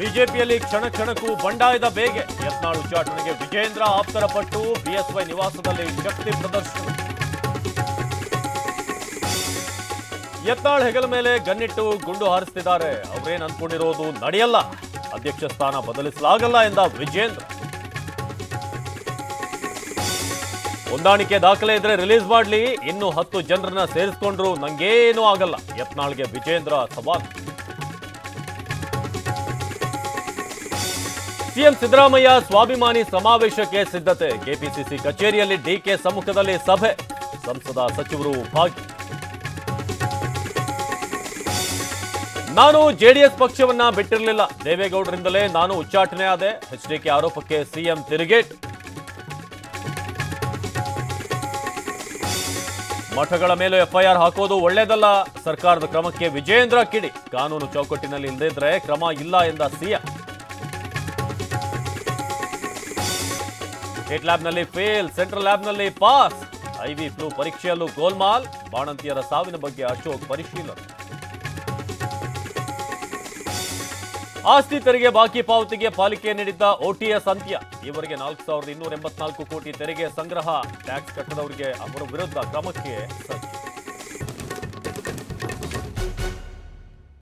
ಬಿಜೆಪಿಯಲ್ಲಿ ಕ್ಷಣ ಕ್ಷಣಕ್ಕೂ ಬಂಡಾಯದ ಬೇಗೆ. ಯತ್ನಾಳ್ ಉಚ್ಚಾಟನೆಗೆ ವಿಜೇಂದ್ರ ಆಪ್ತರ ಪಟ್ಟು. ಬಿಎಸ್ವೈ ನಿವಾಸದಲ್ಲಿ ಶಕ್ತಿ ಪ್ರದರ್ಶನ. ಯತ್ನಾಳ್ ಹೆಗಲ ಮೇಲೆ ಗನ್ನಿಟ್ಟು ಗುಂಡು ಹಾರಿಸುತ್ತಿದ್ದಾರೆ. ಅವರೇನು ಅಂದ್ಕೊಂಡಿರೋದು ನಡೆಯಲ್ಲ, ಅಧ್ಯಕ್ಷ ಸ್ಥಾನ ಬದಲಿಸಲಾಗಲ್ಲ ಎಂದ ವಿಜೇಂದ್ರ. ಹೊಂದಾಣಿಕೆ ದಾಖಲೆ ಇದ್ರೆ ರಿಲೀಸ್ ಮಾಡ್ಲಿ, ಇನ್ನು 10 ಜನರನ್ನ ಸೇರಿಸಿಕೊಂಡ್ರು ನಂಗೇನೂ ಆಗಲ್ಲ. ಯತ್ನಾಳ್ಗೆ ವಿಜೇಂದ್ರ ಸವಾಲ್. ಸಿಎಂ ಸಿದ್ದರಾಮಯ್ಯ ಸ್ವಾಭಿಮಾನಿ ಸಮಾವೇಶಕ್ಕೆ ಸಿದ್ಧತೆ. ಕೆಪಿಸಿಸಿ ಕಚೇರಿಯಲ್ಲಿ ಡಿಕೆ ಸಮ್ಮುಖದಲ್ಲಿ ಸಭೆ. ಸಂಸದ ಸಚಿವರು ಭಾಗಿ. ನಾನು ಜೆಡಿಎಸ್ ಪಕ್ಷವನ್ನ ಬಿಟ್ಟಿರಲಿಲ್ಲ, ದೇವೇಗೌಡರಿಂದಲೇ ನಾನು ಉಚ್ಚಾಟನೆ ಆದೆ. ಎಚ್ಡಿಕೆ ಆರೋಪಕ್ಕೆ ಸಿಎಂ ತಿರುಗೇಟ್. ಮಠಗಳ ಮೇಲೆ ಎಫ್ಐಆರ್ ಹಾಕೋದು ಒಳ್ಳೇದಲ್ಲ, ಸರ್ಕಾರದ ಕ್ರಮಕ್ಕೆ ವಿಜೇಂದ್ರ ಕಿಡಿ. ಕಾನೂನು ಚೌಕಟ್ಟಿನಲ್ಲಿ ಇಲ್ಲದಿದ್ರೆ ಕ್ರಮ ಇಲ್ಲ ಎಂದ ಸಿಎಂ. ಸ್ಟೇಟ್ ಲ್ಯಾಬ್ನಲ್ಲಿ ಫೇಲ್, ಸೆಂಟ್ರಲ್ ಲ್ಯಾಬ್ನಲ್ಲಿ ಪಾಸ್. ಐವಿ ಫ್ಲೂ ಪರೀಕ್ಷೆಯಲ್ಲೂ ಗೋಲ್ಮಾಲ್. ಬಾಣಂತಿಯರ ಸಾವಿನ ಬಗ್ಗೆ ಅಶೋಕ್ ಪರಿಶೀಲನೆ. ಆಸ್ತಿ ತೆರಿಗೆ ಬಾಕಿ ಪಾವತಿಗೆ ಪಾಲಿಕೆ ನೀಡಿದ್ದ ಓಟಿಎಸ್ ಅಂತ್ಯ. ಈವರೆಗೆ 4284 ಕೋಟಿ ತೆರಿಗೆ ಸಂಗ್ರಹ. ಟ್ಯಾಕ್ಸ್ ಕಟ್ಟದವರಿಗೆ ಅವರ ವಿರುದ್ಧ ಕ್ರಮಕ್ಕೆ ಸಜ್ಜು.